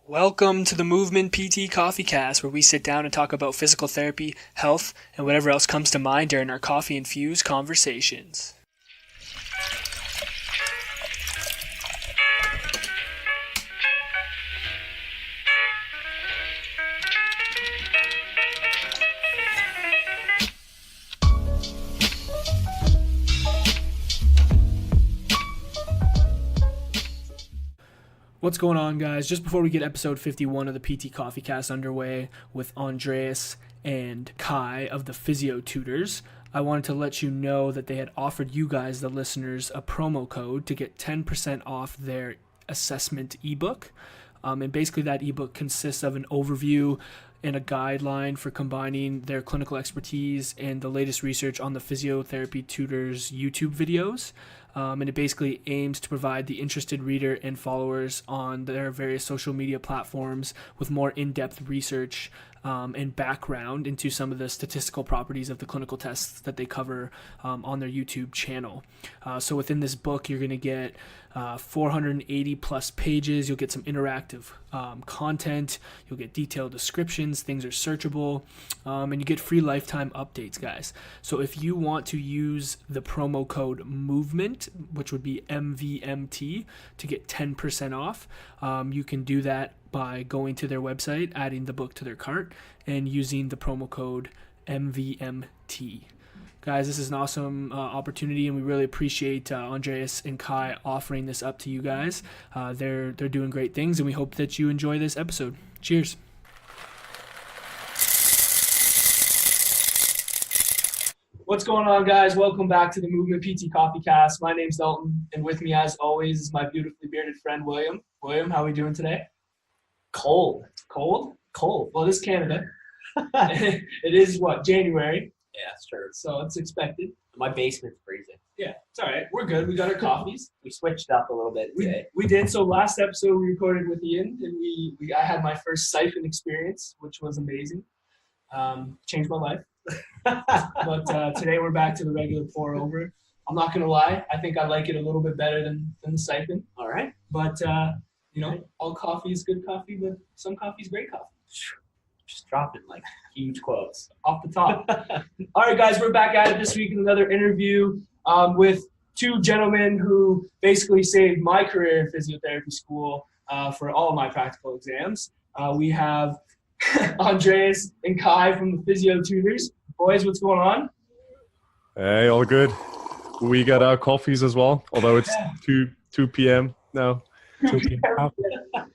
Welcome to the Movement PT Coffee Cast, where we sit down and talk about physical therapy, health, and whatever else comes to mind during our coffee-infused conversations. What's going on, guys? Just before we get episode 51 of the PT Coffee Cast underway with Andreas and Kai of the Physiotutors, I wanted to let you know that they had offered you guys, the listeners, a promo code to get 10% off their assessment ebook. And basically that ebook consists of an overview and a guideline for combining their clinical expertise and the latest research on the Physiotherapy Tutors YouTube videos. And it basically aims to provide the interested reader and followers on their various social media platforms with more in-depth research and background into some of the statistical properties of the clinical tests that they cover on their YouTube channel. So within this book, you're going to get 480 plus pages. You'll get some interactive content. You'll get detailed descriptions. Things are searchable. And you get free lifetime updates, guys. So if you want to use the promo code MOVEMENT, which would be MVMT, to get 10% off, you can do that by going to their website, adding the book to their cart, and using the promo code MVMT. Guys, this is an awesome opportunity, and we really appreciate Andreas and Kai offering this up to you guys. They're doing great things, and we hope that you enjoy this episode. Cheers. What's going on, guys? Welcome back to the Movement PT Coffee Cast. My name's Dalton, and with me, as always, is my beautifully bearded friend, William. William, how are we doing today? Cold. Cold? Cold. Well, it is Canada. It is, January? Yeah, sure. So it's expected. My basement's freezing. Yeah, it's all right. We're good. We got our coffees. We switched up a little bit today. We did. So last episode we recorded with Ian, and I had my first siphon experience, which was amazing. Changed my life. But today we're back to the regular pour over. I'm not gonna lie. I think I like it a little bit better than the siphon. All right. But all coffee is good coffee, but some coffee is great coffee. Just dropping like huge quotes off the top. All right, guys, we're back at it this week in another interview with two gentlemen who basically saved my career in physiotherapy school for all of my practical exams. We have Andreas and Kai from the Physiotutors. Boys, what's going on? Hey, all good. We got our coffees as well, although it's 2 p.m. now. 2 p.m.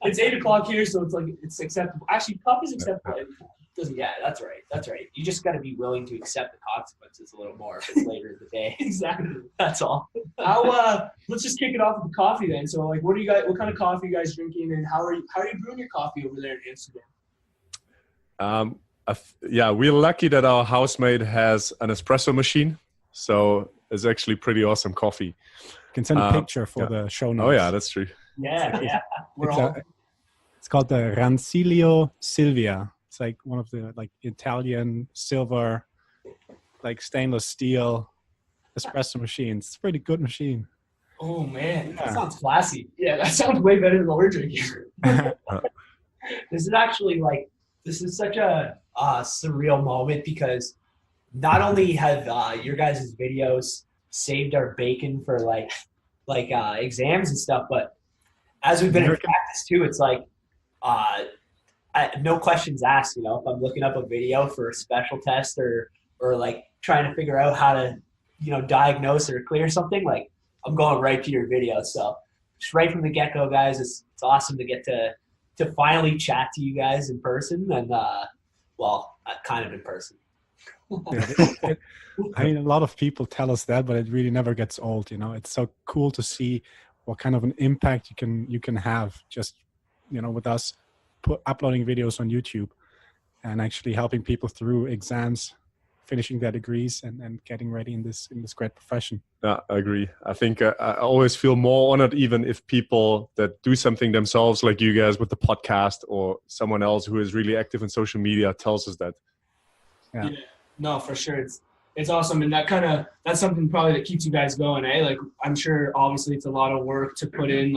It's 8 o'clock here, so it's acceptable. Actually, coffee's acceptable. Yeah, that's right. You just got to be willing to accept the consequences a little more if it's later in the day. Exactly. That's all. Let's just kick it off with the coffee then. So, what kind of coffee are you guys drinking, and how are you brewing your coffee over there in Amsterdam? We're lucky that our housemate has an espresso machine, so it's actually pretty awesome coffee. You can send a picture for the show notes. Oh yeah, that's true. Yeah. It's called the Rancilio Silvia. It's like one of the Italian silver, stainless steel espresso machines. It's a pretty good machine. Oh man, that sounds classy. Yeah, that sounds way better than what we're drinking. This is actually this is such a surreal moment because not only have your guys' videos saved our bacon for exams and stuff, but as we've been in practice too, it's no questions asked. If I'm looking up a video for a special test or trying to figure out how to diagnose or clear something, I'm going right to your video. So just right from the get-go, guys, it's awesome to get to finally chat to you guys in person and kind of in person. I mean, a lot of people tell us that, but it really never gets old. It's so cool to see what kind of an impact you can have just with us uploading videos on YouTube and actually helping people through exams, finishing their degrees and getting ready in this great profession. Yeah, I agree. I think I always feel more honored even if people that do something themselves, like you guys with the podcast, or someone else who is really active in social media tells us that. Yeah. No, for sure. It's awesome. And that's something probably that keeps you guys going, eh? I'm sure obviously it's a lot of work to put in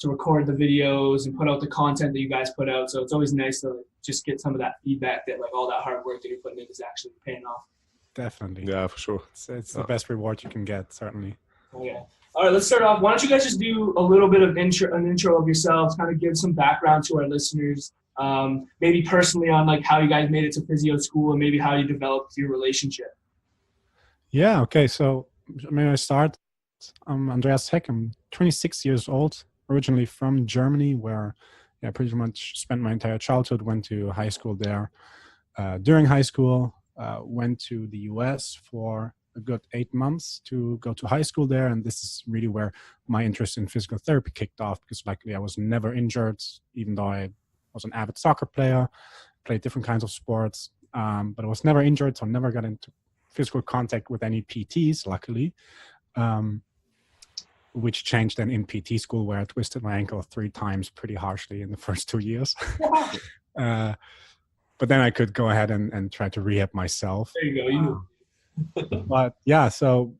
to record the videos and put out the content that you guys put out. So it's always nice to just get some of that feedback that like all that hard work that you're putting in is actually paying off. Definitely. Yeah, for sure. It's the best reward you can get, certainly. Okay. All right, let's start off. Why don't you guys just do a little bit of an intro of yourselves, kind of give some background to our listeners, maybe personally on like how you guys made it to physio school and maybe how you developed your relationship. Yeah, okay. So may I start? I'm Andreas. I'm 26 years old, originally from Germany, where I pretty much spent my entire childhood, went to high school there. During high school, went to the US for a good 8 months to go to high school there. And this is really where my interest in physical therapy kicked off, because luckily I was never injured, even though I was an avid soccer player, played different kinds of sports, but I was never injured, so I never got into physical contact with any PTs, luckily, which changed then in PT school, where I twisted my ankle 3 times pretty harshly in the first 2 years. But then I could go ahead and try to rehab myself. There you go. But yeah, so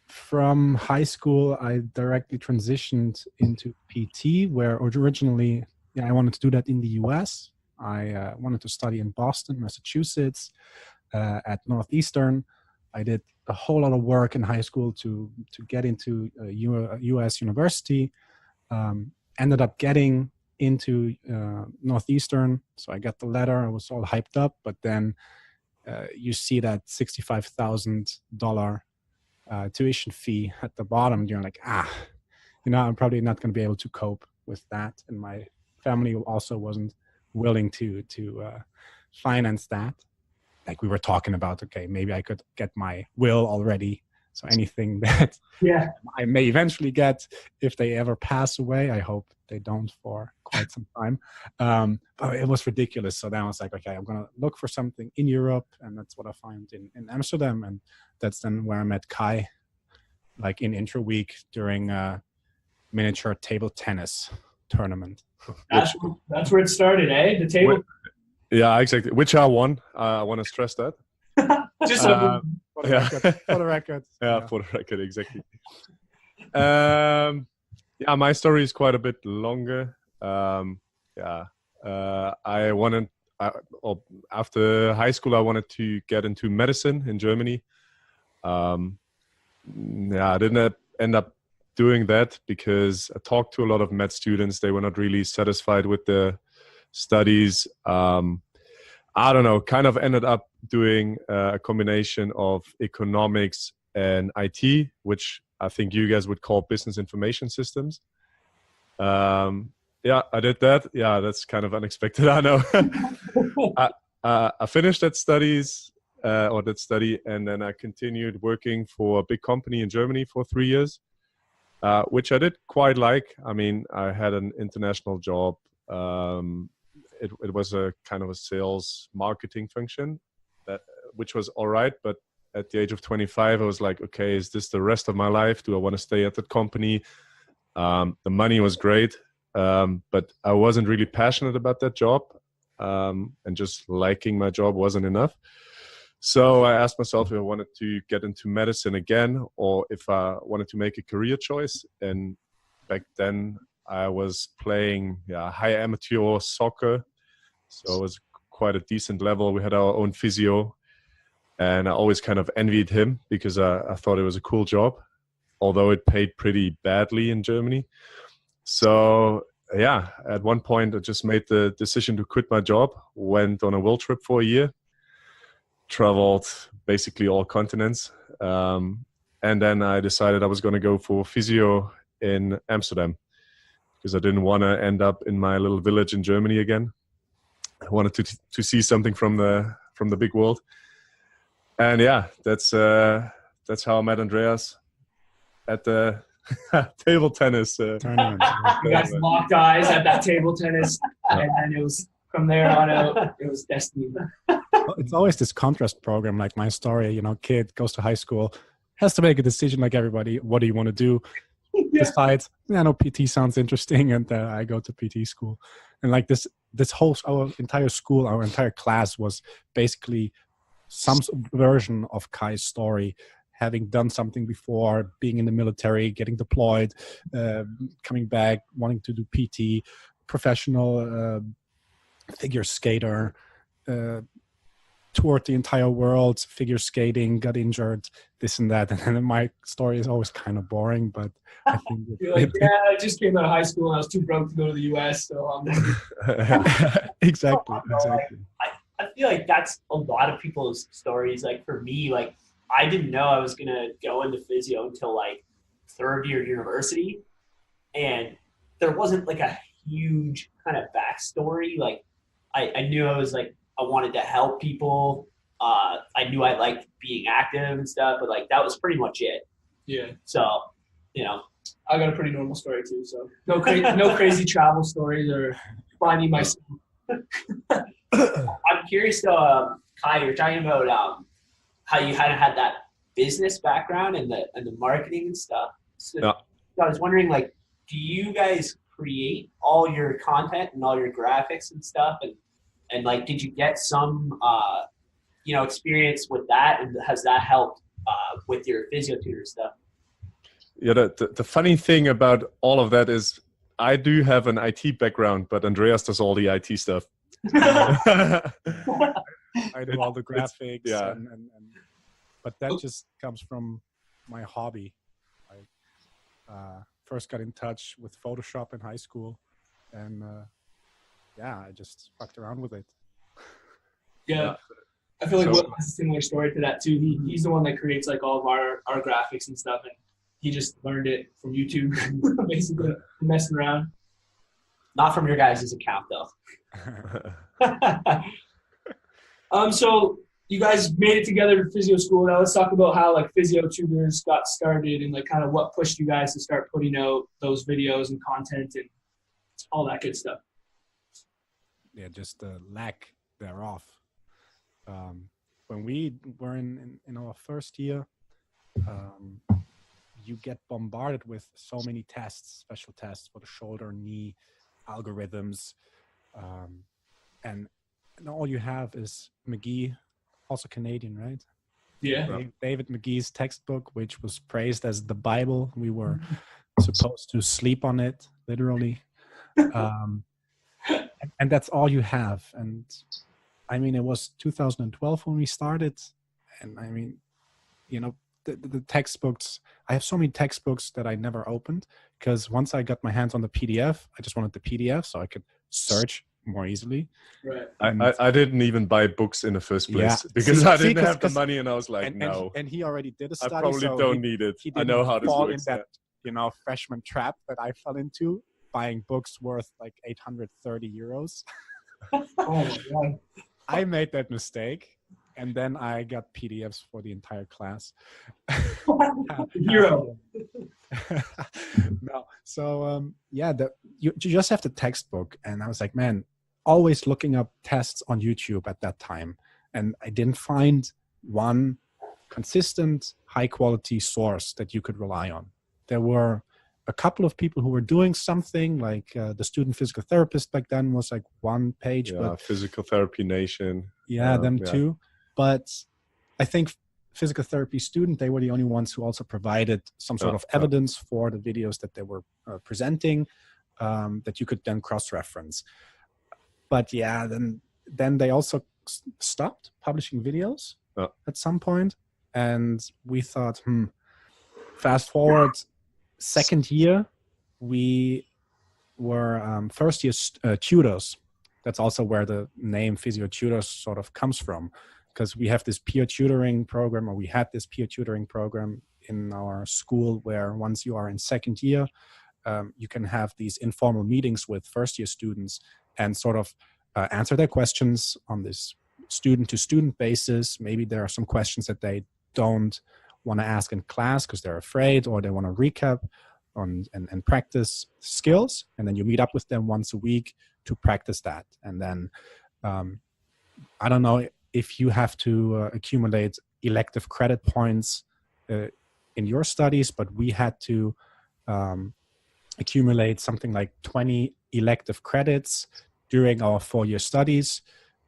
from high school, I directly transitioned into PT, where originally I wanted to do that in the US. I wanted to study in Boston, Massachusetts, at Northeastern. I did a whole lot of work in high school to get into a US university. Ended up getting into Northeastern. So I got the letter. I was all hyped up, but then you see that $65,000 tuition fee at the bottom, and you're like, I'm probably not going to be able to cope with that. And my family also wasn't willing to finance that. Like we were talking about, okay, maybe I could get my will already. So anything that I may eventually get if they ever pass away, I hope they don't for quite some time. But it was ridiculous. So then I was like, okay, I'm going to look for something in Europe. And that's what I found in Amsterdam. And that's then where I met Kai, like in intro week during a miniature table tennis tournament. That's where it started, eh? The table. Yeah, exactly. Which I won. I want to stress that. Just for the record. Yeah, for the record, exactly. My story is quite a bit longer. After high school, I wanted to get into medicine in Germany. I didn't end up doing that because I talked to a lot of med students. They were not really satisfied with the studies. I don't know, kind of ended up doing a combination of economics and IT, which I think you guys would call business information systems. I did that. Yeah, that's kind of unexpected, I know. I finished that study, and then I continued working for a big company in Germany for 3 years, which I did quite like. I mean, I had an international job. It was a kind of a sales marketing function, which was all right. But at the age of 25, I was like, okay, is this the rest of my life? Do I want to stay at that company? The money was great, but I wasn't really passionate about that job. And just liking my job wasn't enough. So I asked myself if I wanted to get into medicine again, or if I wanted to make a career choice. And back then I was playing high amateur soccer. So it was quite a decent level. We had our own physio, and I always kind of envied him because I thought it was a cool job, although it paid pretty badly in Germany. So at one point I just made the decision to quit my job, went on a world trip for a year, traveled basically all continents. And then I decided I was going to go for physio in Amsterdam because I didn't want to end up in my little village in Germany again. I wanted to see something from the big world. And that's how I met Andreas at the table tennis tournament. You guys locked eyes at that table tennis, and then it was from there on out. It was destiny. It's always this contrast program, like my story. Kid goes to high school, has to make a decision like everybody. What do you want to do? Decides, PT sounds interesting, and I go to PT school. And like this whole our entire class was basically some version of Kai's story. having done something before, being in the military, getting deployed, coming back, wanting to do PT, professional figure skater, toured the entire world, figure skating, got injured, this and that. And then my story is always kind of boring, but I think You're like, I just came out of high school and I was too broke to go to the US, so I'm exactly. I feel like that's a lot of people's stories. Like for me, like I didn't know I was gonna go into physio until like third year university, and there wasn't like a huge kind of backstory. Like I knew I was like I wanted to help people. I knew I liked being active and stuff, but like that was pretty much it. Yeah. So, you know, I got a pretty normal story too. So no crazy travel stories or finding myself. I'm curious though, Kai, you're talking about how you kind of had that business background and the marketing and stuff. So, Yeah. I was wondering, like, do you guys create all your content and all your graphics and stuff, and like, did you get some experience with that, and has that helped with your Physiotutor stuff? Yeah, the funny thing about all of that is I do have an IT background, but Andreas does all the IT stuff. I do all the graphics, yeah. But that just comes from my hobby. I first got in touch with Photoshop in high school, and I just fucked around with it. Yeah. I feel like Will has a similar story to that too. He's the one that creates like all of our graphics and stuff, and he just learned it from YouTube, basically messing around. Not from your guys' account though. So you guys made it together to physio school. Now let's talk about how like Physiotutors got started and like kind of what pushed you guys to start putting out those videos and content and all that good stuff. Yeah, just the lack thereof. When we were in our first year, you get bombarded with so many tests, special tests for the shoulder, knee, algorithms, and all you have is McGee, also Canadian, right? Yeah. David McGee's textbook, which was praised as the Bible. We were supposed to sleep on it, literally. And that's all you have. And I mean, it was 2012 when we started. And I mean, the textbooks, I have so many textbooks that I never opened because once I got my hands on the PDF, I just wanted the PDF so I could search more easily. Right. I didn't even buy books in the first place because I didn't have the money, and I was like, no. And he already did a study. I probably don't need it. I know how this works. That, freshman trap that I fell into, buying books worth like 830 euros. Oh my God. I made that mistake. And then I got PDFs for the entire class. Hero. No. So, you just have the textbook. And I was like, man, always looking up tests on YouTube at that time. And I didn't find one consistent, high quality source that you could rely on. There were a couple of people who were doing something, like the student physical therapist back then was like one page. Yeah, but Physical Therapy Nation. them too. But I think physical therapy student, they were the only ones who also provided some sort of evidence for the videos that they were presenting that you could then cross-reference. But then they also stopped publishing videos at some point. And we thought, fast forward second year, we were first year tutors. That's also where the name Physiotutors sort of comes from, because we have this peer tutoring program, or we had this peer tutoring program in our school where once you are in second year, you can have these informal meetings with first year students and sort of answer their questions on this student to student basis. Maybe there are some questions that they don't want to ask in class because they're afraid, or they want to recap on and practice skills. And then you meet up with them once a week to practice that. And then I don't know if you have to accumulate elective credit points in your studies, but we had to accumulate something like 20 elective credits during our 4-year studies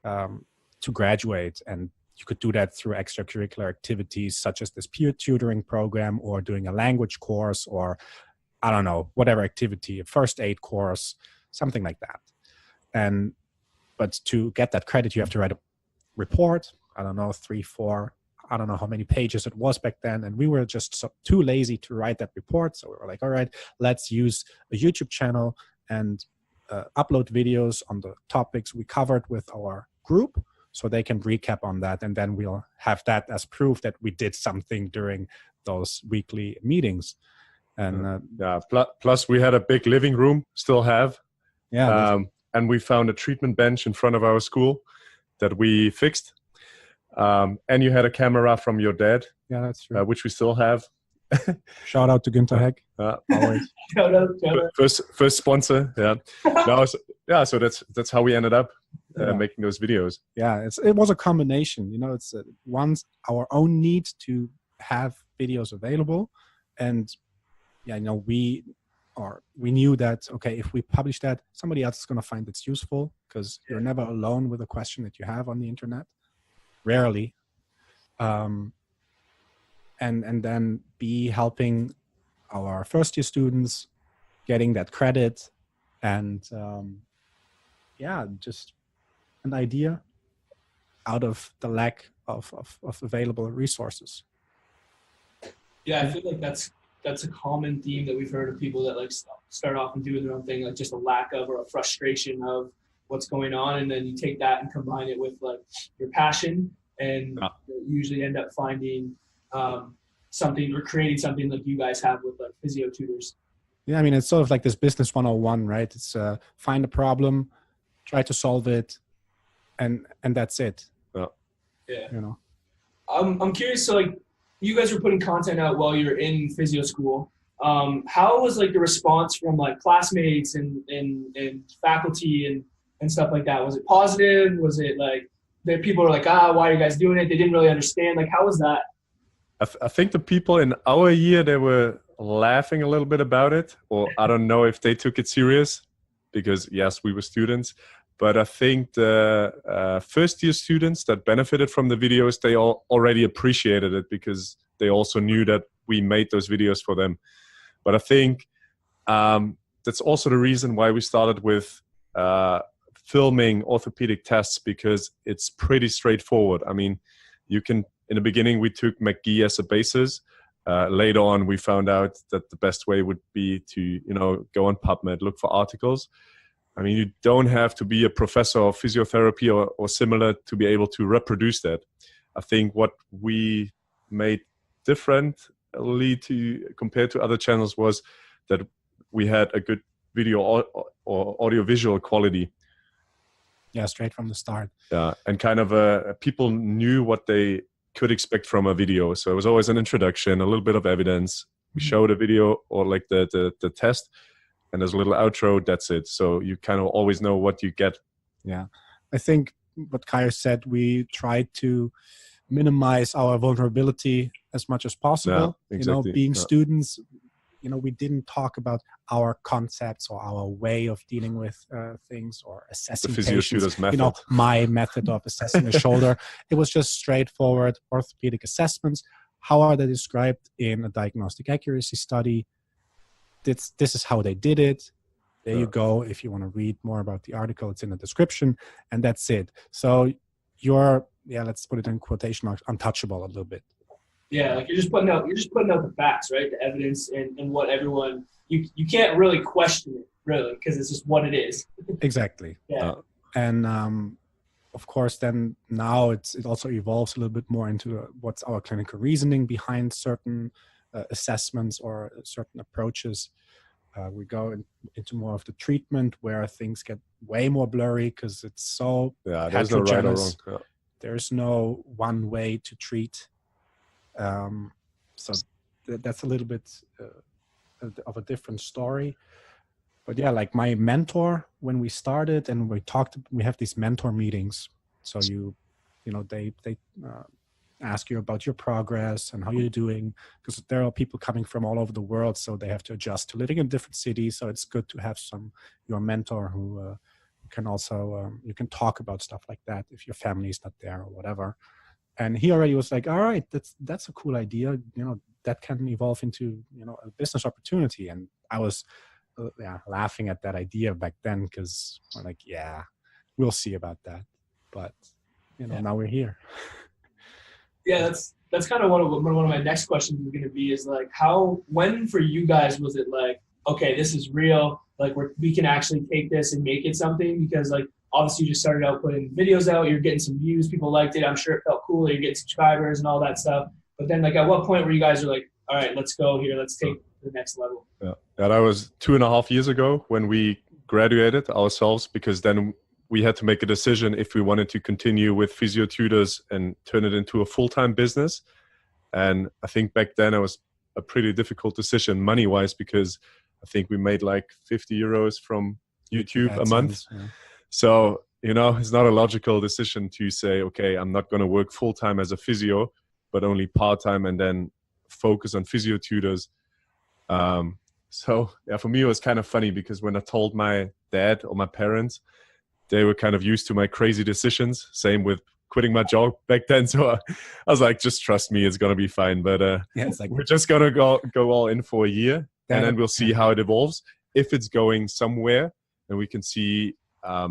to graduate. And you could do that through extracurricular activities such as this peer tutoring program, or doing a language course, or I don't know, whatever activity, a first aid course, something like that. But to get that credit, you have to write a report. I don't know, 3, 4, I don't know how many pages it was back then. And we were just too lazy to write that report. So we were like, all right, let's use a YouTube channel and upload videos on the topics we covered with our group, so they can recap on that. And then we'll have that as proof that we did something during those weekly meetings. And plus we had a big living room, still have. yeah. And we found a treatment bench in front of our school that we fixed. And you had a camera from your dad. Yeah, that's true. Which we still have. Shout out to Günther Heck. Always. Shout out. First sponsor. Yeah. So that's how we ended up making those videos. Yeah, it was a combination. It's once our own need to have videos available, and we knew that, okay, if we publish that, somebody else is going to find it's useful, because you're never alone with a question that you have on the internet. Rarely. And then be helping our first year students getting that credit, and just an idea out of the lack of available resources. Yeah, I feel like that's a common theme that we've heard of people that like start off and do their own thing, like just a lack of or a frustration of what's going on, and then you take that and combine it with like your passion, and you usually end up finding something or creating something like you guys have with like Physiotutors. Yeah, I mean, it's sort of like this business 101, right? It's find a problem, try to solve it, and that's it. Yeah. I'm curious. So like, you guys were putting content out while you're in physio school. How was like the response from like classmates and faculty and stuff like that? Was it positive? Was it like that people were like, why are you guys doing it? They didn't really understand. Like, how was that? I think the people in our year, they were laughing a little bit about it, or I don't know if they took it serious, because yes, we were students. But I think the first year students that benefited from the videos, they all already appreciated it, because they also knew that we made those videos for them. But I think that's also the reason why we started with filming orthopedic tests, because it's pretty straightforward. I mean, in the beginning, we took McGee as a basis. Later on, we found out that the best way would be to, go on PubMed, look for articles. I mean, you don't have to be a professor of physiotherapy or similar to be able to reproduce that. I think what we made differently compared to other channels was that we had a good video or audiovisual quality. Yeah, straight from the start. Yeah, and kind of people knew what they could expect from a video. So it was always an introduction, a little bit of evidence. We showed a video or like the test, and there's a little outro, that's it. So you kind of always know what you get. Yeah. I think what Kai said, we tried to minimize our vulnerability as much as possible. Yeah, exactly. Being students, we didn't talk about our concepts or our way of dealing with things or assessing the Physiotutors method. My method of assessing a shoulder. It was just straightforward orthopedic assessments. How are they described in a diagnostic accuracy study? This is how they did it. There you go. If you want to read more about the article, it's in the description, and that's it. So you're, let's put it in quotation marks, untouchable a little bit. Yeah, like you're just putting out the facts, right? The evidence and what everyone, you can't really question it, really, because it's just what it is. Exactly. Yeah. And of course, then now it also evolves a little bit more into what's our clinical reasoning behind certain assessments or certain approaches. We go into more of the treatment, where things get way more blurry because it's so there's no right or wrong. Yeah. There's no one way to treat. So that's a little bit of a different story. But yeah, like my mentor, when we started and we have these mentor meetings. So they ask you about your progress and how you're doing, because there are people coming from all over the world, so they have to adjust to living in different cities. So it's good to have your mentor who can also you can talk about stuff like that if your family is not there or whatever. And he already was like, all right, that's a cool idea. You know, that can evolve into, you know, a business opportunity. And I was laughing at that idea back then, because we're like, yeah, we'll see about that. But, you know, now we're here. Yeah, that's kind of one of my next questions is going to be is like when for you guys was it like, okay, this is real, like we can actually take this and make it something? Because like obviously you just started out putting videos out, you're getting some views, people liked it, I'm sure it felt cool, you're getting subscribers and all that stuff. But then like at what point were you guys are like, all right, let's go here, let's take it to the next level? Yeah, that was 2.5 years ago when we graduated ourselves, because then we had to make a decision if we wanted to continue with Physiotutors and turn it into a full-time business. And I think back then it was a pretty difficult decision money-wise, because I think we made like 50 euros from YouTube a month. Yeah. So, you know, it's not a logical decision to say, okay, I'm not going to work full-time as a physio, but only part-time and then focus on Physiotutors. So yeah, for me, it was kind of funny, because when I told my dad or my parents, they were kind of used to my crazy decisions. Same with quitting my job back then. So I was like, just trust me, it's going to be fine. But it's like, we're just going to go all in for a year, and then we'll see how it evolves. If it's going somewhere and we can see, I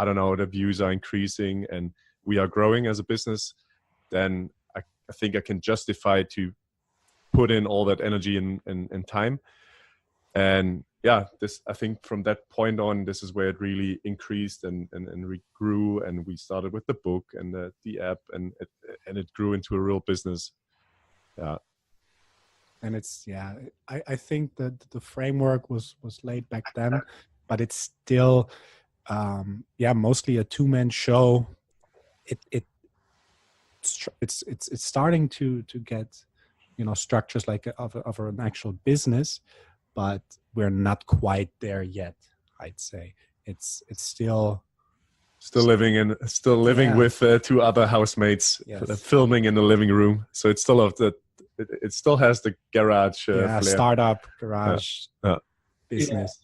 don't know, the views are increasing and we are growing as a business, then I think I can justify to put in all that energy and time. And yeah, I think from that point on, this is where it really increased and we grew, and we started with the book and the app, and it grew into a real business. Yeah. And it's, I think that the framework was laid back then, but it's still, mostly a two-man show. It's starting to get, you know, structures like of an actual business, but we're not quite there yet. I'd say it's still living with two other housemates, filming in the living room. So it's still it still has the garage flair. Startup garage business.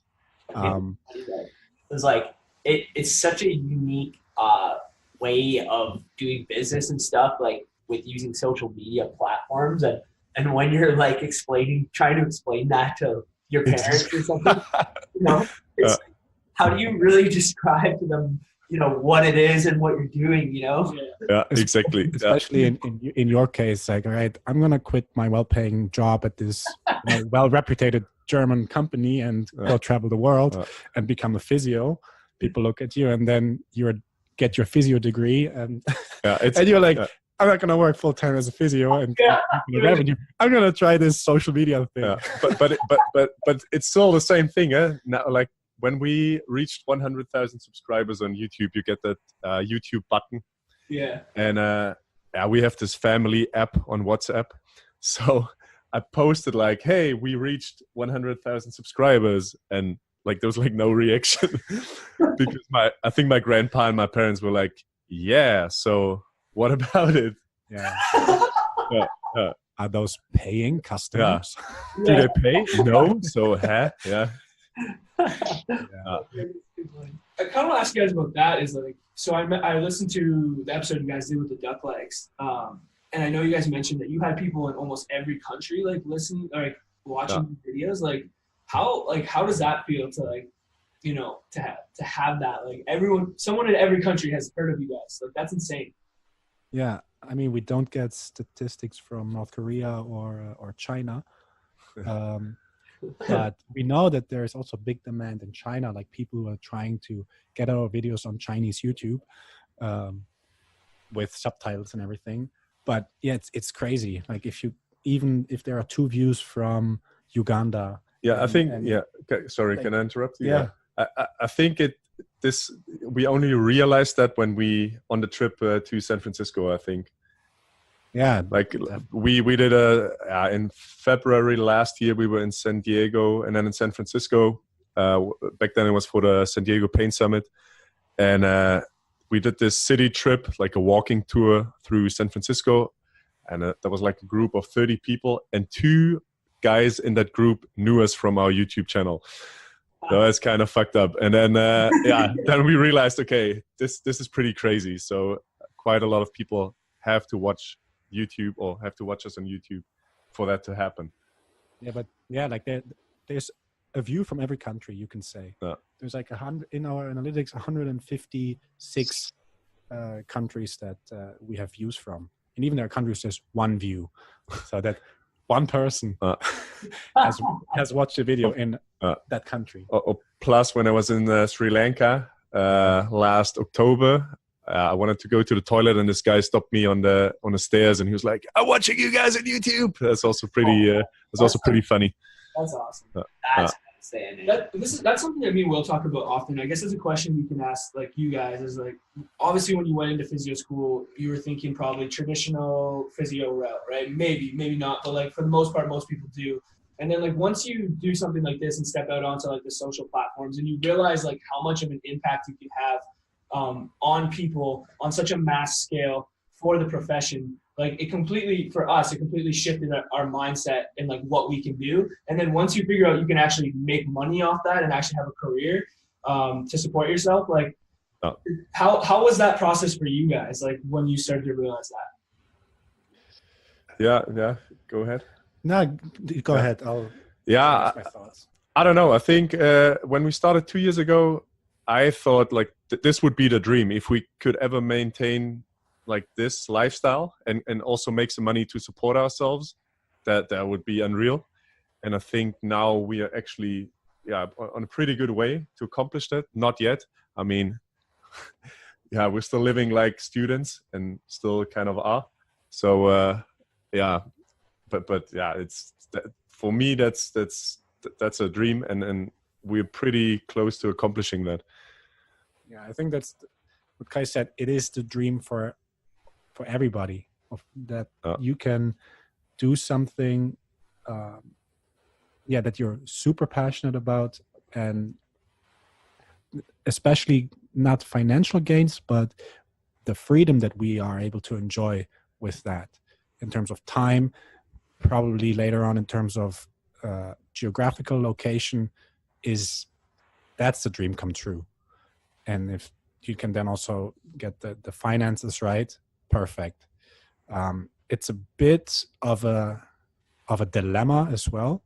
It's like it's such a unique way of doing business and stuff, like with using social media platforms, and when you're like trying to explain that to your parents or something, you know, it's like, how do you really describe to them, you know, what it is and what you're doing, you know? Yeah, exactly. Especially in your case, like, all right, I'm going to quit my well-paying job at this well-reputed German company and go travel the world and become a physio. People look at you, and then you get your physio degree, and and you're like, I'm not going to work full time as a physio and revenue. I'm going to try this social media thing. Yeah. But it's still the same thing. Now, like when we reached 100,000 subscribers on YouTube, you get that YouTube button. Yeah. And we have this family app on WhatsApp. So I posted like, hey, we reached 100,000 subscribers. And like, there was like no reaction because I think my grandpa and my parents were like, yeah, so what about it? Yeah. Are those paying customers? Do they pay? No. So, yeah. I kind of want to ask you guys about that. Is like, so I listened to the episode you guys did with the duck legs, and I know you guys mentioned that you had people in almost every country like listening, like watching videos. Like, how does that feel to like, you know, to have that, like someone in every country has heard of you guys? Like, that's insane. Yeah, I mean, we don't get statistics from North Korea or China, but we know that there is also big demand in China. Like, people who are trying to get our videos on Chinese YouTube with subtitles and everything. But yeah, it's crazy. Like, if there are 2 views from Uganda. Yeah, I think. Okay, sorry, like, can I interrupt you? Yeah. I think we only realized that when we on the trip to San Francisco, I think. Yeah, like we did in February last year, we were in San Diego and then in San Francisco. Back then it was for the San Diego Pain Summit, and we did this city trip, like a walking tour through San Francisco, and there was like a group of 30 people, and 2 guys in that group knew us from our YouTube channel. So it's kind of fucked up. And then, then we realized, okay, this is pretty crazy. So quite a lot of people have to watch YouTube or have to watch us on YouTube for that to happen. Yeah, but yeah, like there's a view from every country, you can say. Yeah. There's like in our analytics, 156 countries that we have views from. And even there are countries there's one view. So that one person has watched a video in that country. Plus, when I was in Sri Lanka last October, I wanted to go to the toilet, and this guy stopped me on the stairs, and he was like, "I'm watching you guys on YouTube." That's also pretty funny. That's awesome. That's outstanding. That's something that me and Will talk about often. I guess it's a question we can ask like you guys is like, obviously when you went into physio school, you were thinking probably traditional physio route, right? Maybe not, but like for the most part, most people do. And then like once you do something like this and step out onto like the social platforms and you realize like how much of an impact you can have on people on such a mass scale for the profession, like it completely shifted our mindset and like what we can do. And then once you figure out you can actually make money off that and actually have a career to support yourself, like how was that process for you guys, like when you started to realize that? Yeah, go ahead. No, go ahead. I'll my thoughts. I don't know. I think when we started 2 years ago, I thought like this would be the dream if we could ever maintain like this lifestyle and also make some money to support ourselves. That would be unreal. And I think now we are actually on a pretty good way to accomplish that. Not yet. I mean, we're still living like students and still kind of are. So but yeah, it's for me that's a dream, and we're pretty close to accomplishing that. Yeah, I think that's what Kai said. It is the dream for everybody that you can do something that you're super passionate about, and especially not financial gains, but the freedom that we are able to enjoy with that in terms of time, probably later on in terms of geographical location, that's the dream come true. And if you can then also get the finances right, perfect. It's a bit of a dilemma as well,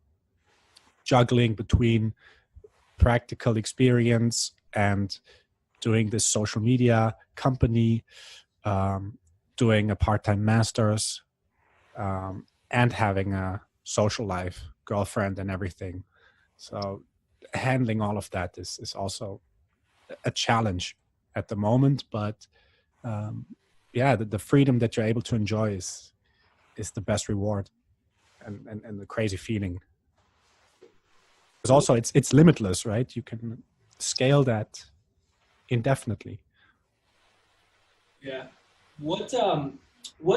juggling between practical experience and doing this social media company, doing a part-time master's, and having a social life, girlfriend and everything. So handling all of that is also a challenge at the moment, but the freedom that you're able to enjoy is the best reward, and the crazy feeling. Because also it's limitless, right? You can scale that indefinitely. Yeah. What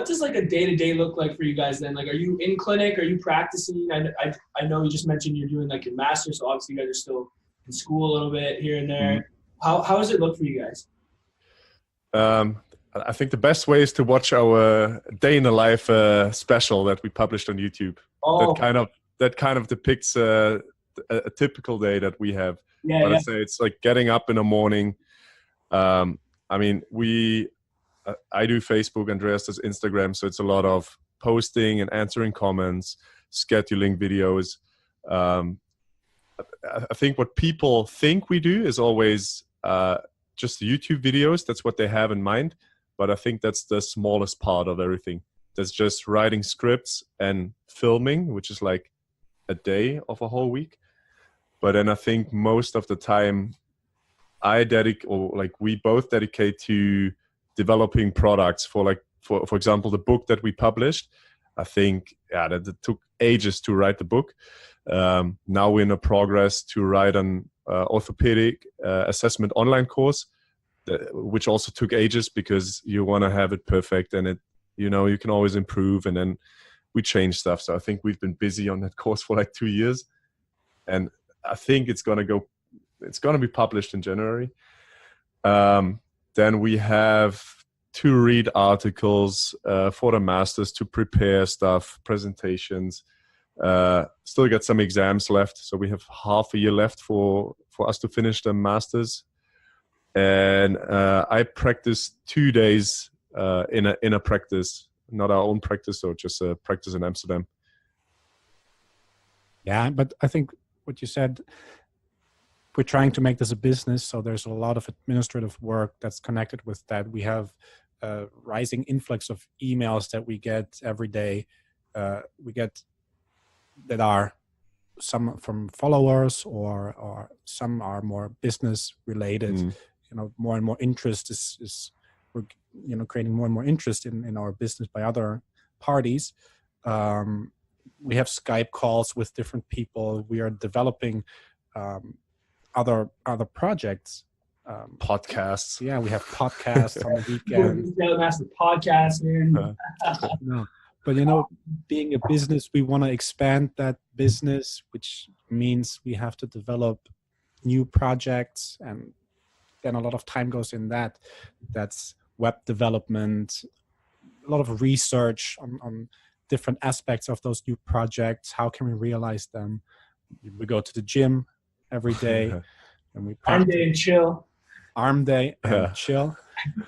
does like a day-to-day look like for you guys then? Like, are you in clinic? Are you practicing? I know you just mentioned you're doing like your master's, so obviously you guys are still in school a little bit here and there. Mm-hmm. How does it look for you guys? I think the best way is to watch our day in the life special that we published on YouTube. Oh. That kind of depicts a typical day that we have. Yeah, but I'd say it's like getting up in the morning. I mean, I do Facebook, Andreas does Instagram, so it's a lot of posting and answering comments, scheduling videos. I think what people think we do is always just YouTube videos. That's what they have in mind. But I think that's the smallest part of everything. That's just writing scripts and filming, which is like a day of a whole week. But then I think most of the time we both dedicate to developing products for example, the book that we published. I think that it took ages to write the book. Now we're in a progress to write an orthopedic assessment online course, which also took ages because you want to have it perfect, and you can always improve, and then we change stuff. So I think we've been busy on that course for like 2 years, and I think it's going to be published in January. Then we have to read articles for the masters, to prepare stuff, presentations. Still got some exams left, so we have half a year left for us to finish the masters. And I practice 2 days in a practice, not our own practice, or just a practice in Amsterdam. Yeah, but I think what you said, we're trying to make this a business, so there's a lot of administrative work that's connected with that. We have a rising influx of emails that we get every day. We get that are some from followers, or some are more business related. More and more interest is we're creating more and more interest in our business by other parties. We have Skype calls with different people. We are developing other projects. Podcasts. Yeah, we have podcasts on the weekend. Master podcasting. No, but being a business, we want to expand that business, which means we have to develop new projects, and then a lot of time goes in that. That's web development, a lot of research on different aspects of those new projects. How can we realize them? We go to the gym every day, and we practice. Arm day and chill. Arm day and chill.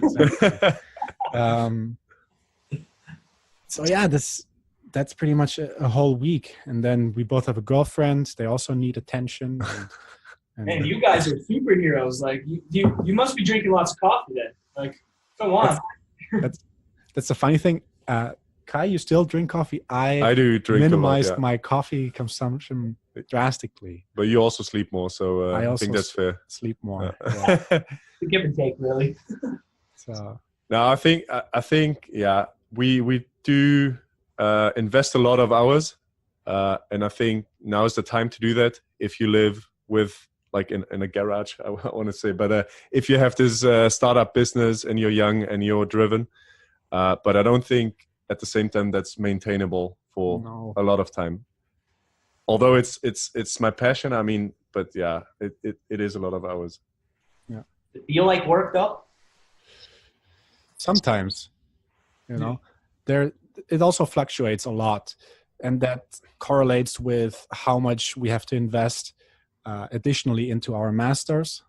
Exactly. So yeah, that's pretty much a whole week. And then we both have a girlfriend. They also need attention. And you guys are superheroes. Like you must be drinking lots of coffee then. Like, come on. That's the funny thing. Kai, you still drink coffee? I do drink minimized a lot, yeah. My coffee consumption drastically. But you also sleep more, so I think that's fair. Sleep more. Yeah. Give and take, really. So no, I think yeah, we do invest a lot of hours, and I think now is the time to do that. If you live with like in a garage, I want to say, but if you have this startup business and you're young and you're driven, but I don't think at the same time that's maintainable for a lot of time. Although it's my passion, I mean, but yeah, it is a lot of hours. Yeah. You like work though? Sometimes, it also fluctuates a lot, and that correlates with how much we have to invest additionally into our masters,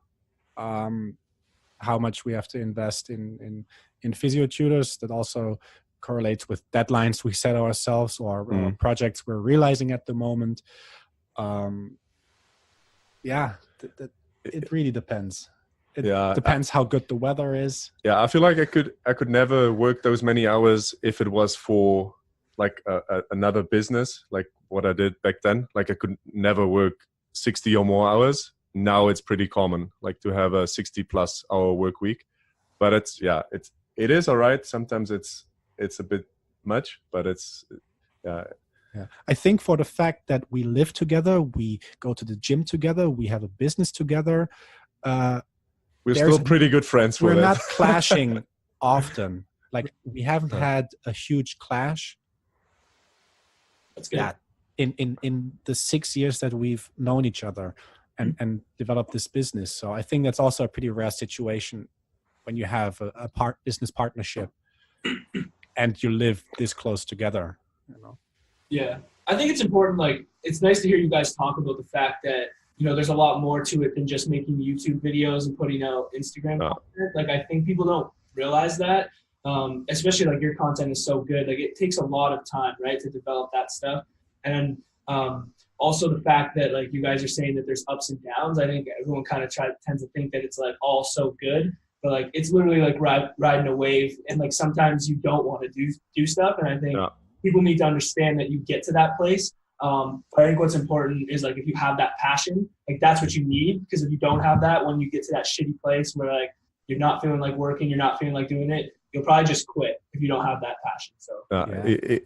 how much we have to invest in Physiotutors. That also correlates with deadlines we set ourselves, or projects we're realizing at the moment. It really depends. It depends how good the weather is. Yeah, I feel like I could never work those many hours if it was for like another business, like what I did back then. Like I could never work 60 or more hours. Now it's pretty common, like to have a 60+ hour work week. But it is all right. Sometimes it's a bit much, but it's yeah. I think for the fact that we live together, we go to the gym together, we have a business together. We're still pretty good friends. We're not clashing often. Like we haven't had a huge clash. That's good. Yeah, in the 6 years that we've known each other and developed this business. So I think that's also a pretty rare situation when you have a business partnership and you live this close together. Yeah, I think it's important. Like, it's nice to hear you guys talk about the fact that there's a lot more to it than just making YouTube videos and putting out Instagram content. Like, I think people don't realize that, especially like your content is so good. Like, it takes a lot of time, right, to develop that stuff. And also the fact that like you guys are saying that there's ups and downs. I think everyone kind of tends to think that it's like all so good, but like it's literally like riding a wave. And like sometimes you don't want to do stuff. And I think people need to understand that you get to that place. But I think what's important is like if you have that passion, like that's what you need. Because if you don't have that, when you get to that shitty place where like you're not feeling like working, you're not feeling like doing it, you'll probably just quit if you don't have that passion. So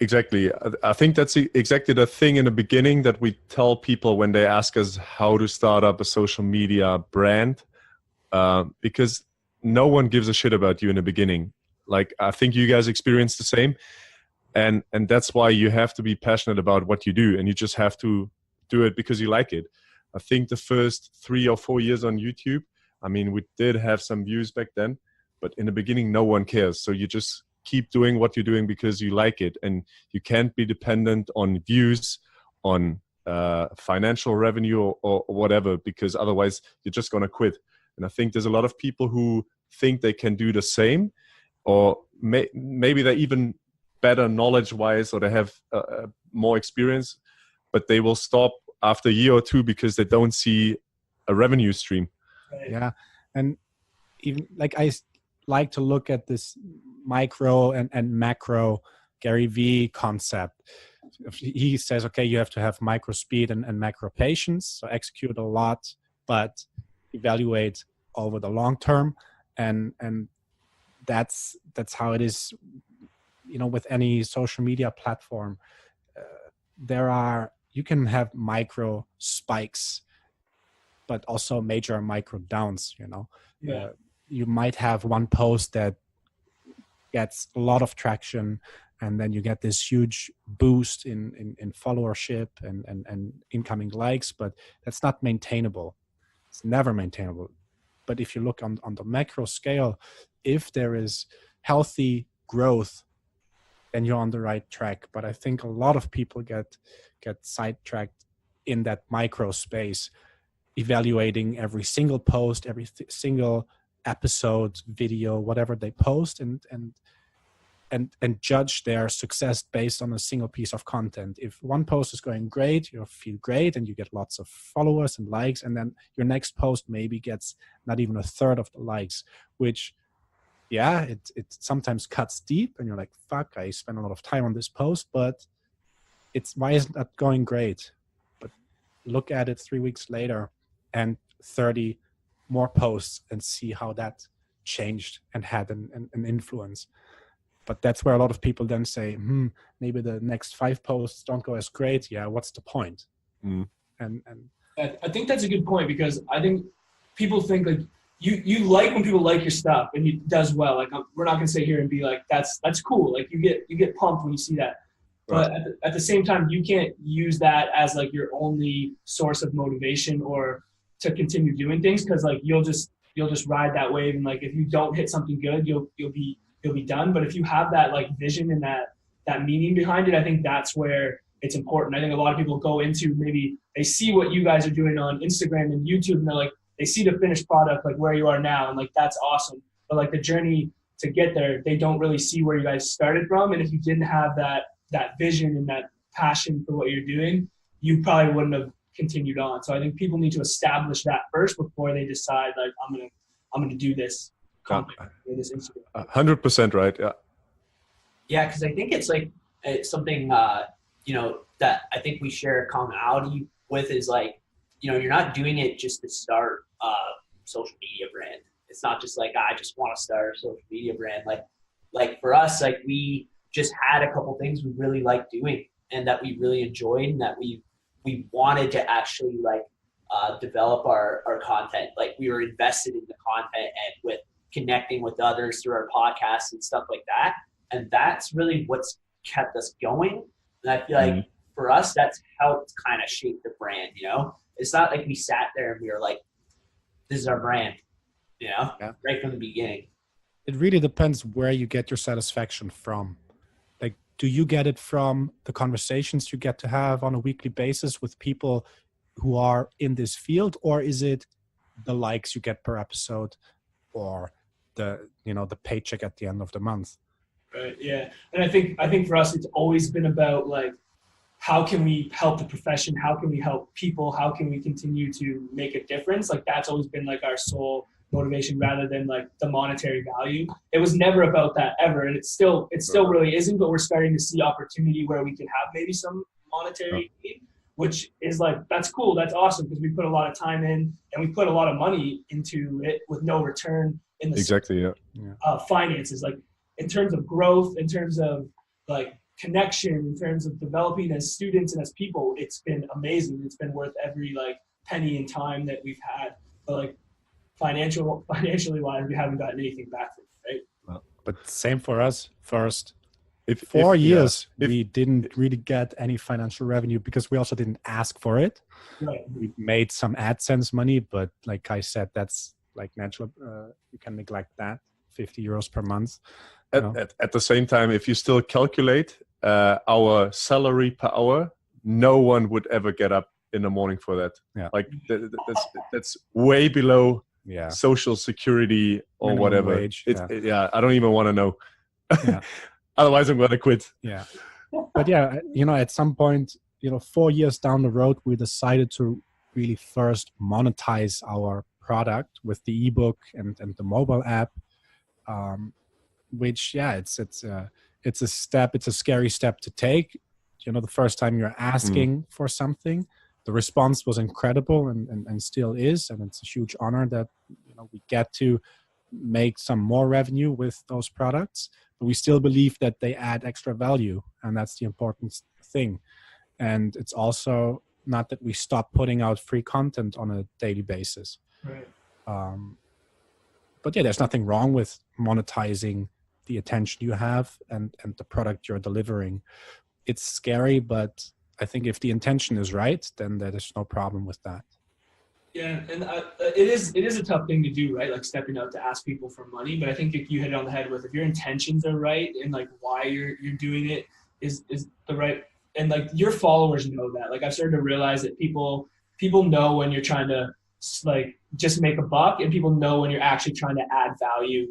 exactly. I think that's exactly the thing in the beginning that we tell people when they ask us how to start up a social media brand, because no one gives a shit about you in the beginning. Like I think you guys experience the same. And that's why you have to be passionate about what you do, and you just have to do it because you like it. I think the first 3 or 4 years on YouTube, I mean, we did have some views back then, but in the beginning, no one cares. So you just keep doing what you're doing because you like it, and you can't be dependent on views, on financial revenue or whatever, because otherwise you're just going to quit. And I think there's a lot of people who think they can do the same, or maybe they're even better knowledge-wise, or they have more experience, but they will stop after a year or two because they don't see a revenue stream. Right. Yeah. And even like I like to look at this micro and macro Gary V concept. He says, okay, you have to have micro speed and macro patience. So execute a lot, but evaluate over the long term. And that's how it is, with any social media platform. You can have micro spikes, but also major micro downs. Yeah. You might have one post that gets a lot of traction, and then you get this huge boost in followership and incoming likes, but that's not maintainable. It's never maintainable. But if you look on the macro scale, if there is healthy growth, then you're on the right track. But I think a lot of people get sidetracked in that micro space, evaluating every single post, every single episode, video, whatever they post, and judge their success based on a single piece of content. If one post is going great, you feel great and you get lots of followers and likes, and then your next post maybe gets not even a third of the likes, which, yeah, it sometimes cuts deep and you're like, fuck, I spent a lot of time on this post, but why isn't that going great? But look at it 3 weeks later and 30 more posts and see how that changed and had an influence. But that's where a lot of people then say, maybe the next 5 posts don't go as great. Yeah, what's the point? And I think that's a good point, because I think people think like you like when people like your stuff and it does well. Like we're not gonna sit here and be like that's cool. Like you get pumped when you see that. But at the same time, you can't use that as like your only source of motivation or to continue doing things, because like you'll just ride that wave, and like if you don't hit something good, you'll be done. But if you have that like vision and that meaning behind it, I think that's where it's important. I think a lot of people go into, maybe they see what you guys are doing on Instagram and YouTube, and they're like, they see the finished product, like where you are now, and like that's awesome. But like the journey to get there, they don't really see where you guys started from. And if you didn't have that vision and that passion for what you're doing, you probably wouldn't have continued on. So I think people need to establish that first before they decide like I'm gonna do this content, this Instagram. 100% right. Yeah. Yeah, because I think it's like it's something that I think we share a commonality with is like, you're not doing it just to start a social media brand. It's not just like I just want to start a social media brand. Like for us, like we just had a couple things we really liked doing and that we really enjoyed, and that we wanted to actually like develop our content. Like we were invested in the content and with connecting with others through our podcasts and stuff like that. And that's really what's kept us going. And I feel like for us, that's helped kind of shape the brand, It's not like we sat there and we were like, this is our brand, right from the beginning. It really depends where you get your satisfaction from. Like, do you get it from the conversations you get to have on a weekly basis with people who are in this field, or is it the likes you get per episode, or the paycheck at the end of the month? Right. Yeah. And I think for us, it's always been about like, how can we help the profession? How can we help people? How can we continue to make a difference? Like that's always been like our sole motivation, rather than like the monetary value. It was never about that ever. And it still really isn't, but we're starting to see opportunity where we can have maybe some monetary gain, which is like, that's cool. That's awesome. Because we put a lot of time in and we put a lot of money into it with no return in the finances. Like in terms of growth, in terms of like connection, in terms of developing as students and as people, it's been amazing. It's been worth every like penny in time that we've had. But like financially wise, we haven't gotten anything back from it, right? But same for us. First, 4 years, we didn't really get any financial revenue because we also didn't ask for it. Right. We made some AdSense money, but like I said, that's like natural. You can neglect that. 50 euros per month. At the same time, if you still calculate our salary per hour, no one would ever get up in the morning for that. Yeah. Like that's way below Yeah. social security or Minimum whatever. wage, I don't even want to know. Yeah. Otherwise, I'm gonna quit. Yeah. But yeah, at some point, 4 years down the road, we decided to really first monetize our product with the ebook and the mobile app, which, yeah, it's a step. It's a scary step to take. The first time you're asking for something, the response was incredible and still is, and it's a huge honor that we get to make some more revenue with those products. But we still believe that they add extra value, and that's the important thing. And it's also not that we stop putting out free content on a daily basis. Right. But yeah, there's nothing wrong with monetizing the attention you have and the product you're delivering. It's scary, but I think if the intention is right, then there's no problem with that. Yeah, and it is a tough thing to do, right? Like stepping out to ask people for money. But I think if you hit it on the head with, if your intentions are right and like why you're doing it is the right, and like your followers know that. Like I've started to realize that people know when you're trying to like just make a buck, and people know when you're actually trying to add value.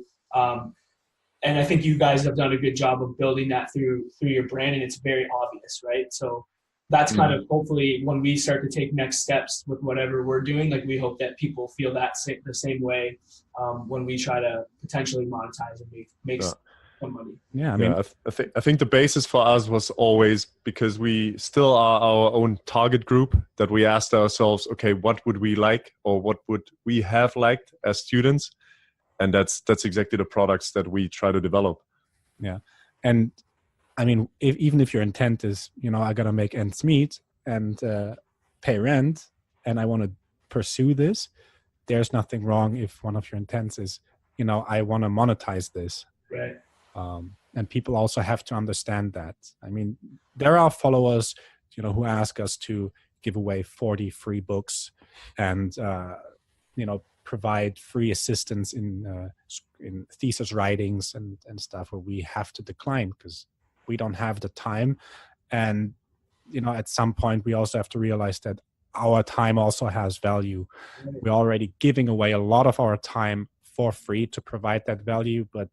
And I think you guys have done a good job of building that through your brand, and it's very obvious, right? So that's kind of hopefully when we start to take next steps with whatever we're doing, like we hope that people feel that the same way when we try to potentially monetize and make some money. Yeah, I mean, I think the basis for us was always, because we still are our own target group, that we asked ourselves, okay, what would we like, or what would we have liked as students? And that's exactly the products that we try to develop. Yeah. And I mean, even if your intent is, I got to make ends meet and pay rent, and I want to pursue this, there's nothing wrong if one of your intents is, I want to monetize this. Right. And people also have to understand that. I mean, there are followers, who ask us to give away 40 free books and, provide free assistance in thesis writings and stuff, where we have to decline because we don't have the time. And at some point we also have to realize that our time also has value. We're already giving away a lot of our time for free to provide that value, but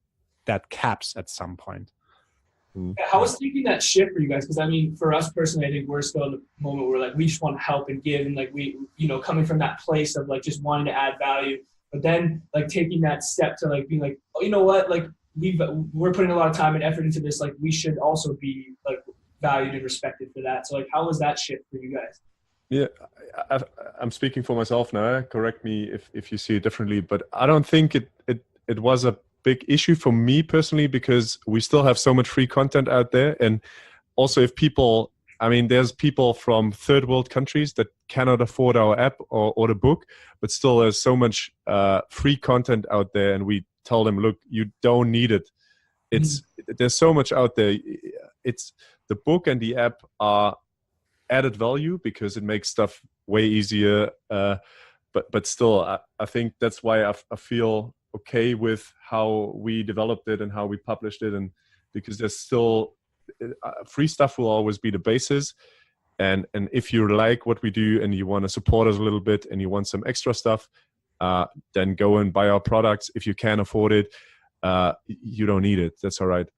that caps at some point. How was taking that shift for you guys? Because I mean, for us personally, I think we're still in the moment where like we just want to help and give, and like we, coming from that place of like just wanting to add value, but then like taking that step to like being like, oh, you know what, like we're putting a lot of time and effort into this, like we should also be like valued and respected for that. So like, how was that shift for you guys? Yeah, I'm speaking for myself now. Correct me if you see it differently, but I don't think it was a big issue for me personally, because we still have so much free content out there. And also if people, I mean, there's people from third world countries that cannot afford our app or the book, but still there's so much free content out there. And we tell them, look, you don't need it. There's so much out there. It's the book and the app are added value because it makes stuff way easier. But still, I think that's why I feel okay with how we developed it and how we published it, and because there's still free stuff will always be the basis. And if you like what we do and you want to support us a little bit and you want some extra stuff, then go and buy our products. If you can't afford it, you don't need it. That's all right.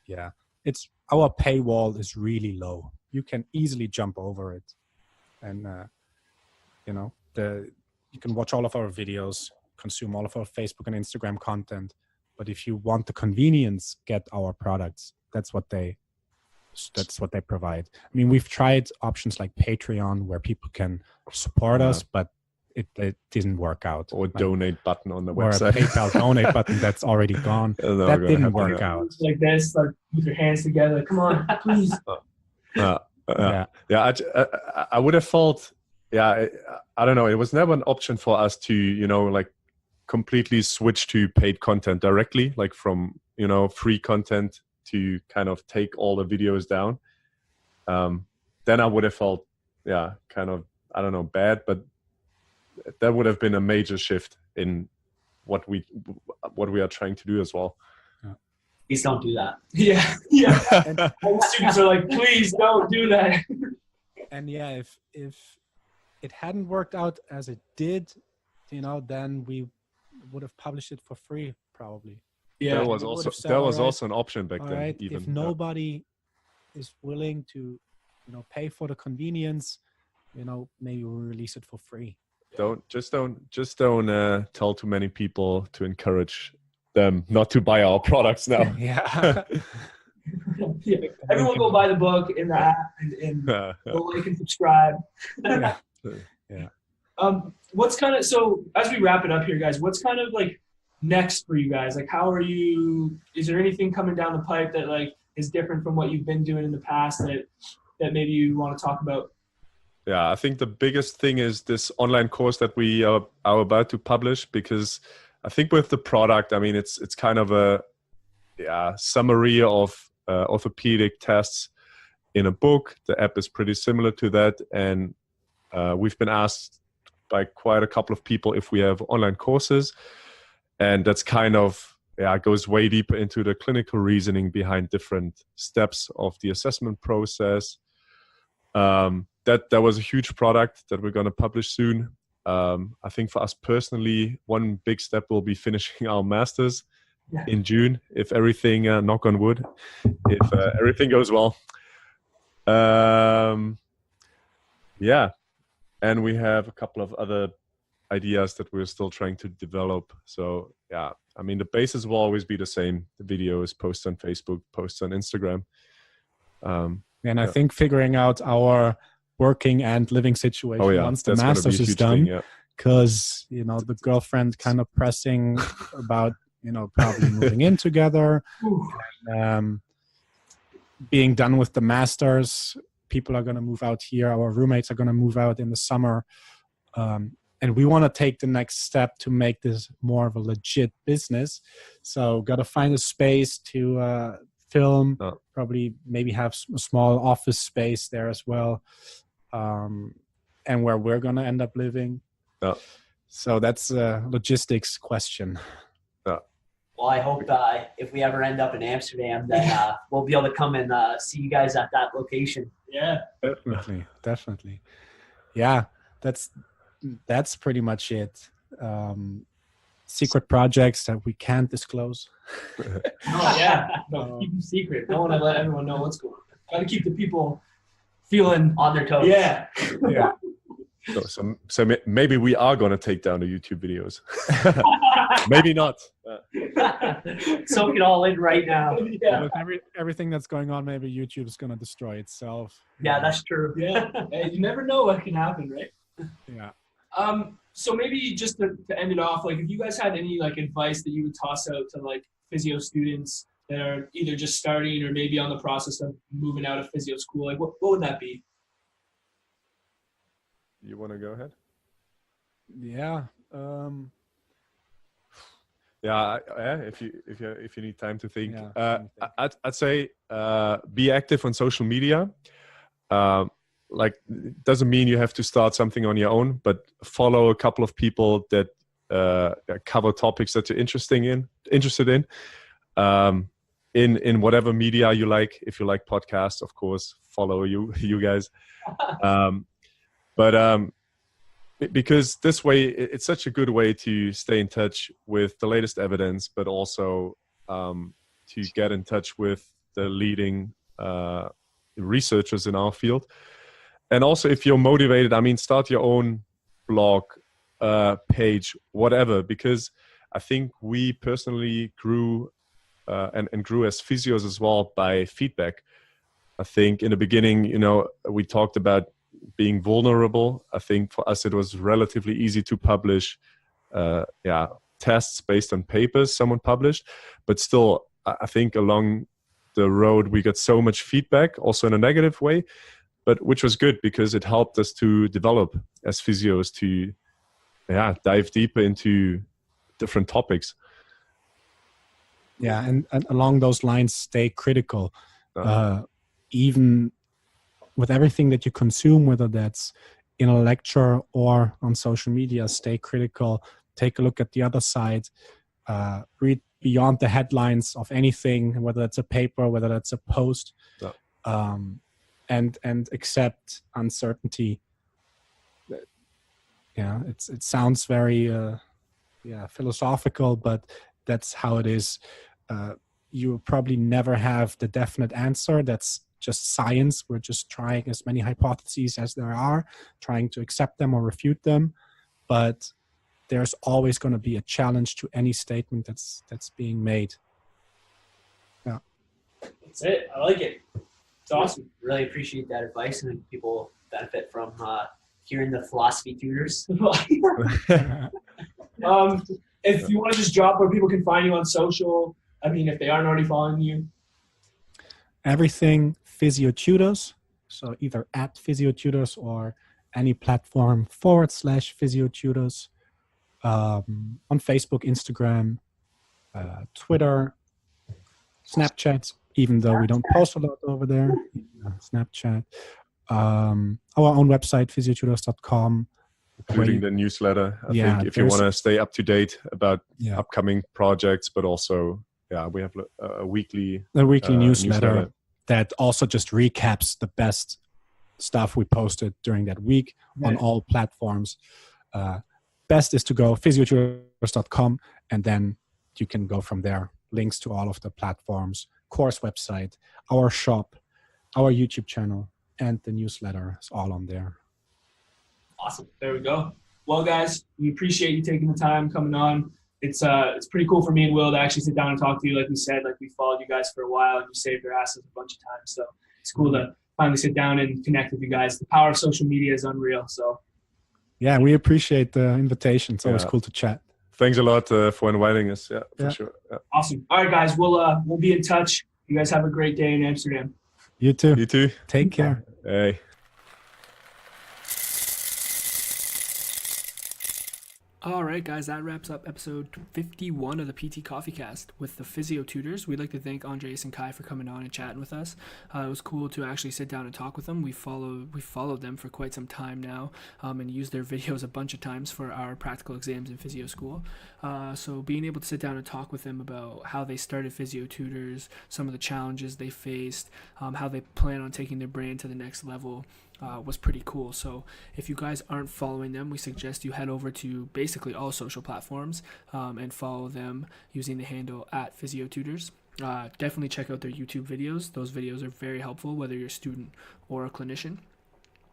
Yeah, it's our paywall is really low. You can easily jump over it, and you can watch all of our videos, consume all of our Facebook and Instagram content. But if you want the convenience, get our products. That's what they provide. I mean, we've tried options like Patreon where people can support us, but it didn't work out. Or donate button on the or website. a PayPal donate button that's already gone. That didn't work out. Like this, like with your hands together. Come on, please. I would have thought, I don't know. It was never an option for us to, like completely switch to paid content directly, like from, free content to kind of take all the videos down. Then I would have felt, kind of, I don't know, bad, but that would have been a major shift in what we are trying to do as well. Please don't do that. Yeah. And all students are like, please don't do that. And yeah, if it hadn't worked out as it did, then we would have published it for free, probably. Yeah. That They was would also have said, "All right, an option back all then. right, Even if nobody is willing to, pay for the convenience, maybe we'll release it for free." don't tell too many people to encourage them not to buy our products now. Yeah. Yeah. Everyone go buy the book in the app and go like and subscribe. Yeah. Yeah. What's kind of, so as we wrap it up here, guys, what's kind of like next for you guys? Like, how are you, is there anything coming down the pipe that like is different from what you've been doing in the past that maybe you want to talk about? Yeah, I think the biggest thing is this online course that we are about to publish, because I think with the product, I mean, it's kind of a summary of orthopedic tests in a book. The app is pretty similar to that, and we've been asked by quite a couple of people if we have online courses, and that's kind of goes way deeper into the clinical reasoning behind different steps of the assessment process. That was a huge product that we're going to publish soon. I think for us personally, one big step will be finishing our masters in June, if everything, knock on wood, if everything goes well. And we have a couple of other ideas that we're still trying to develop. So yeah, I mean, the basis will always be the same. The videos, posts on Facebook, posts on Instagram. And I think figuring out our working and living situation once the masters is done, because the girlfriend kind of pressing about probably moving in together, being done with the masters. People are going to move out here. Our roommates are going to move out in the summer, and we want to take the next step to make this more of a legit business. So got to find a space to film, probably maybe have a small office space there as well, and where we're going to end up living. So that's a logistics question. Well, I hope if we ever end up in Amsterdam, then we'll be able to come and see you guys at that location. Yeah, definitely. Yeah, that's pretty much it. Secret projects that we can't disclose. No, keep them secret. Don't want to let everyone know what's going on. Got to keep the people feeling on their toes. Yeah. So maybe we are going to take down the YouTube videos. Maybe not. Soak it all in right now. Yeah. With everything that's going on, maybe YouTube is going to destroy itself. Yeah, that's true. Yeah. You never know what can happen, right? Yeah. So maybe just to end it off, like if you guys had any like advice that you would toss out to like physio students that are either just starting or maybe on the process of moving out of physio school, like what would that be? You want to go ahead? Yeah. If you need time to think, I'd say be active on social media. Like, it doesn't mean you have to start something on your own, but follow a couple of people that cover topics that you're interested in whatever media you like. If you like podcasts, of course, follow you guys. Because this way, it's such a good way to stay in touch with the latest evidence, but also to get in touch with the leading researchers in our field. And also, if you're motivated, I mean, start your own blog, page, whatever, because I think we personally grew and grew as physios as well by feedback. I think in the beginning, we talked about being vulnerable. I think for us, it was relatively easy to publish tests based on papers someone published. But still, I think along the road, we got so much feedback, also in a negative way, but which was good because it helped us to develop as physios to dive deeper into different topics. Yeah, and along those lines, stay critical. Even with everything that you consume, whether that's in a lecture or on social media, stay critical. Take a look at the other side. Read beyond the headlines of anything, whether that's a paper, whether that's a post, and accept uncertainty. Yeah, it sounds very philosophical, but that's how it is. you will probably never have the definite answer. That's just science. We're just trying as many hypotheses as there are, trying to accept them or refute them. But there's always going to be a challenge to any statement that's being made. Yeah. That's it. I like it. It's awesome. Really appreciate that advice, and people benefit from hearing the philosophy tutors. If you want to just drop where people can find you on social, I mean, if they aren't already following you. Everything Physiotutors. So either at Physiotutors or any platform /Physiotutors. On Facebook, Instagram, Twitter, Snapchat, even though we don't post a lot over there. Snapchat. Our own website, physiotutors.com. Including the newsletter. I think if you want to stay up to date about upcoming projects, but also, we have a weekly newsletter that also just recaps the best stuff we posted during that week on all platforms. Best is to go physiotutors.com, and then you can go from there. Links to all of the platforms, course website, our shop, our YouTube channel, and the newsletter is all on there. Awesome. There we go. Well, guys, we appreciate you taking the time coming on. It's pretty cool for me and Will to actually sit down and talk to you. Like we said, like we followed you guys for a while and you saved our asses a bunch of times. So it's cool to finally sit down and connect with you guys. The power of social media is unreal. So yeah, we appreciate the invitation. It's always cool to chat. Thanks a lot for inviting us. Yeah, for sure. Yeah. Awesome. All right, guys, we'll be in touch. You guys have a great day in Amsterdam. You too. You too. Take care. Hey. All right, guys, that wraps up episode 51 of the PT Coffee Cast with the Physiotutors. We'd like to thank Andreas and Kai for coming on and chatting with us. It was cool to actually sit down and talk with them. We followed them for quite some time now and used their videos a bunch of times for our practical exams in physio school. So being able to sit down and talk with them about how they started Physiotutors, some of the challenges they faced, how they plan on taking their brand to the next level, was pretty cool. So if you guys aren't following them, we suggest you head over to basically all social platforms and follow them using the handle at Physiotutors. Definitely check out their YouTube videos. Those videos are very helpful, whether you're a student or a clinician.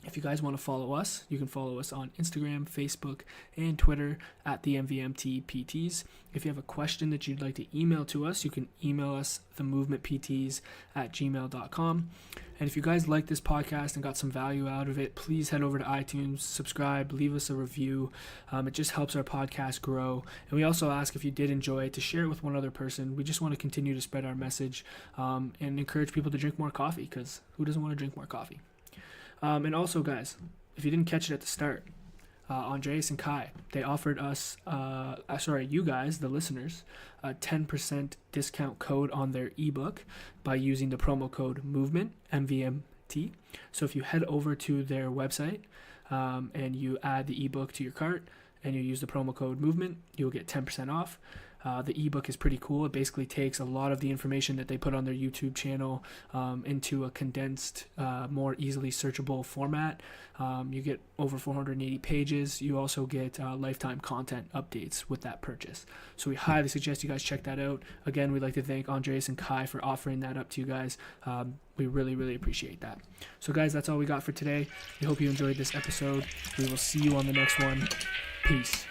If you guys want to follow us, you can follow us on Instagram, Facebook, and Twitter at the MVMT-PTs. If you have a question that you'd like to email to us, you can email us themovementpts@gmail.com. And if you guys like this podcast and got some value out of it, please head over to iTunes, subscribe, leave us a review. It just helps our podcast grow. And we also ask, if you did enjoy it, to share it with one other person. We just want to continue to spread our message and encourage people to drink more coffee, because who doesn't want to drink more coffee? And also, guys, if you didn't catch it at the start, Andreas and Kai, they offered us, you guys, the listeners, a 10% discount code on their ebook by using the promo code MOVEMENT, MVMT. So if you head over to their website and you add the ebook to your cart and you use the promo code MOVEMENT, you'll get 10% off. The ebook is pretty cool. It basically takes a lot of the information that they put on their YouTube channel into a condensed, more easily searchable format. You get over 480 pages. You also get lifetime content updates with that purchase. So we highly suggest you guys check that out. Again, we'd like to thank Andreas and Kai for offering that up to you guys. We really, really appreciate that. So guys, that's all we got for today. We hope you enjoyed this episode. We will see you on the next one. Peace.